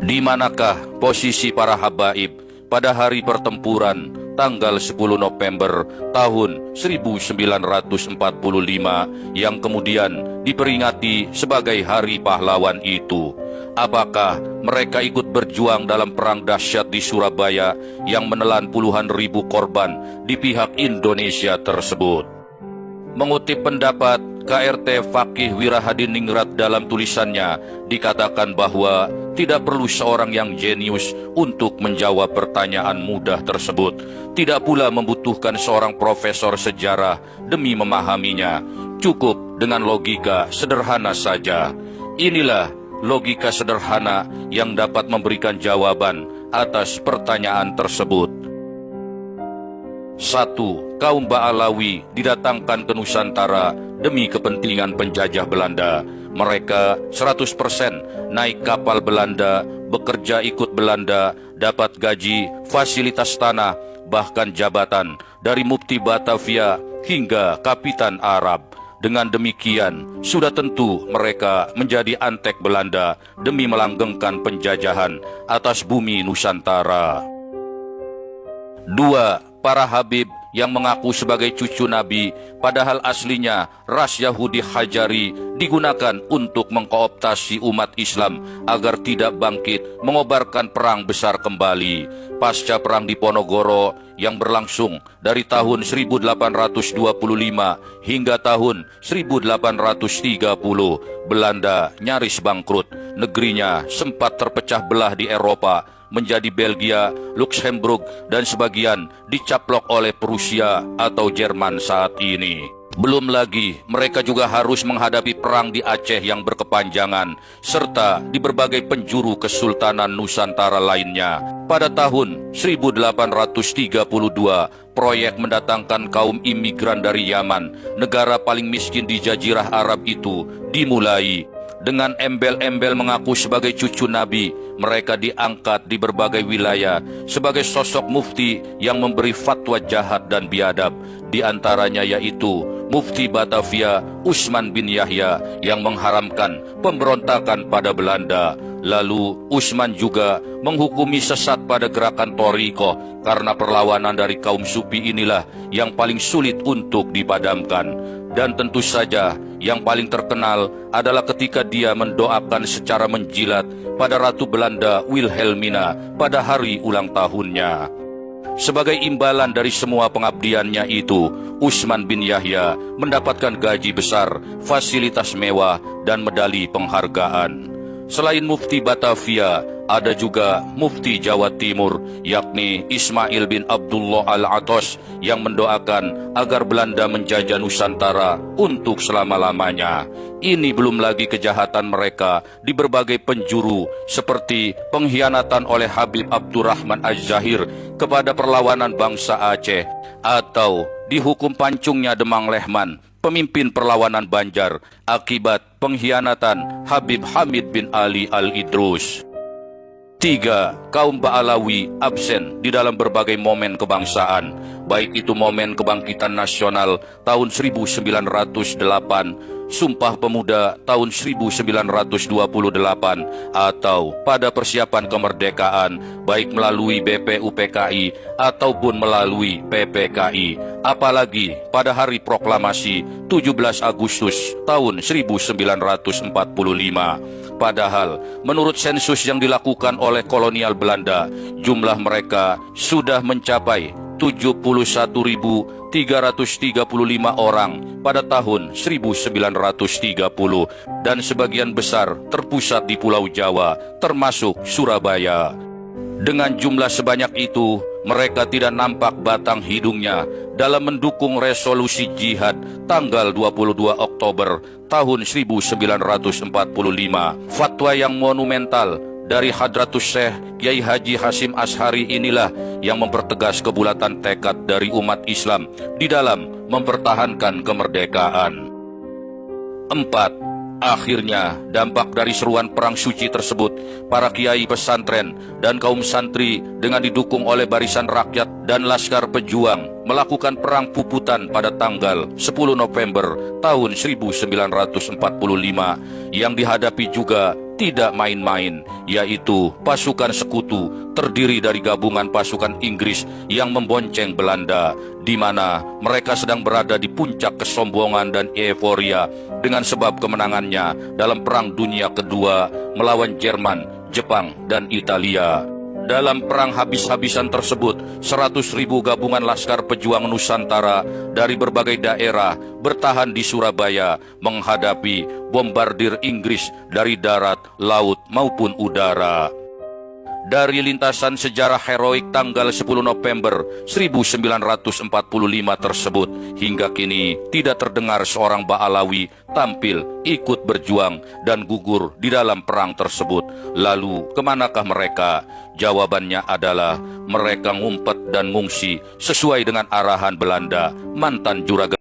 Di manakah posisi para habaib pada hari pertempuran tanggal 10 November tahun 1945 yang kemudian diperingati sebagai Hari Pahlawan itu? Apakah mereka ikut berjuang dalam perang dahsyat di Surabaya yang menelan puluhan ribu korban di pihak Indonesia tersebut? Mengutip pendapat KRT Fakih Wirahadiningrat dalam tulisannya, dikatakan bahwa tidak perlu seorang yang jenius untuk menjawab pertanyaan mudah tersebut. Tidak pula membutuhkan seorang profesor sejarah demi memahaminya. Cukup dengan logika sederhana saja. Inilah logika sederhana yang dapat memberikan jawaban atas pertanyaan tersebut. 1. Kaum Ba'alawi didatangkan ke Nusantara demi kepentingan penjajah Belanda. Mereka 100% naik kapal Belanda, bekerja ikut Belanda, dapat gaji, fasilitas tanah, bahkan jabatan dari Mufti Batavia hingga Kapitan Arab. Dengan demikian, sudah tentu mereka menjadi antek Belanda demi melanggengkan penjajahan atas bumi Nusantara. 2. Para Habib yang mengaku sebagai cucu Nabi, padahal aslinya ras Yahudi Hajari, digunakan untuk mengkooptasi umat Islam agar tidak bangkit mengobarkan perang besar kembali. Pasca perang Diponegoro yang berlangsung dari tahun 1825 hingga tahun 1830, Belanda nyaris bangkrut. Negerinya sempat terpecah belah di Eropa menjadi Belgia, Luxembourg, dan sebagian dicaplok oleh Prusia atau Jerman saat ini. Belum lagi, mereka juga harus menghadapi perang di Aceh yang berkepanjangan, serta di berbagai penjuru Kesultanan Nusantara lainnya. Pada tahun 1832, proyek mendatangkan kaum imigran dari Yaman, negara paling miskin di Jazirah Arab itu, dimulai. Dengan embel-embel mengaku sebagai cucu Nabi, mereka diangkat di berbagai wilayah sebagai sosok mufti yang memberi fatwa jahat dan biadab. Di antaranya yaitu Mufti Batavia Usman bin Yahya yang mengharamkan pemberontakan pada Belanda. Lalu Usman juga menghukumi sesat pada gerakan Toriko karena perlawanan dari kaum Sufi inilah yang paling sulit untuk dipadamkan. Dan tentu saja yang paling terkenal adalah ketika dia mendoakan secara menjilat pada Ratu Belanda Wilhelmina pada hari ulang tahunnya. Sebagai imbalan dari semua pengabdiannya itu, Usman bin Yahya mendapatkan gaji besar, fasilitas mewah, dan medali penghargaan. Selain Mufti Batavia, ada juga Mufti Jawa Timur, yakni Ismail bin Abdullah Al-Atos, yang mendoakan agar Belanda menjajah Nusantara untuk selama-lamanya. Ini belum lagi kejahatan mereka di berbagai penjuru, seperti pengkhianatan oleh Habib Abdurrahman Az-Zahir kepada perlawanan bangsa Aceh, atau dihukum pancungnya Demang Lehman, pemimpin perlawanan Banjar, akibat pengkhianatan Habib Hamid bin Ali Al-Idrus. 3. Kaum Ba'alawi absen di dalam berbagai momen kebangsaan, baik itu momen kebangkitan nasional tahun 1908, Sumpah Pemuda tahun 1928, atau pada persiapan kemerdekaan, baik melalui BPUPKI ataupun melalui PPKI, apalagi pada hari proklamasi 17 Agustus tahun 1945. Padahal, menurut sensus yang dilakukan oleh kolonial Belanda, jumlah mereka sudah mencapai 71.335 orang pada tahun 1930, dan sebagian besar terpusat di Pulau Jawa, termasuk Surabaya. Dengan jumlah sebanyak itu, mereka tidak nampak batang hidungnya dalam mendukung resolusi jihad tanggal 22 Oktober tahun 1945. Fatwa yang monumental dari Hadratus Syekh Kiai Haji Hasyim Asy'ari inilah yang mempertegas kebulatan tekad dari umat Islam di dalam mempertahankan kemerdekaan. 4. Akhirnya, dampak dari seruan perang suci tersebut, para kiai pesantren dan kaum santri dengan didukung oleh barisan rakyat dan laskar pejuang melakukan perang puputan pada tanggal 10 November tahun 1945 yang dihadapi juga tidak main-main, yaitu pasukan sekutu terdiri dari gabungan pasukan Inggris yang membonceng Belanda, di mana mereka sedang berada di puncak kesombongan dan euforia dengan sebab kemenangannya dalam Perang Dunia Kedua melawan Jerman, Jepang, dan Italia. Dalam perang habis-habisan tersebut, 100.000 gabungan Laskar Pejuang Nusantara dari berbagai daerah bertahan di Surabaya menghadapi bombardir Inggris dari darat, laut, maupun udara. Dari lintasan sejarah heroik tanggal 10 November 1945 tersebut, hingga kini tidak terdengar seorang Ba'alawi tampil ikut berjuang dan gugur di dalam perang tersebut. Lalu kemanakah mereka? Jawabannya adalah mereka ngumpet dan ngungsi sesuai dengan arahan Belanda, mantan juragan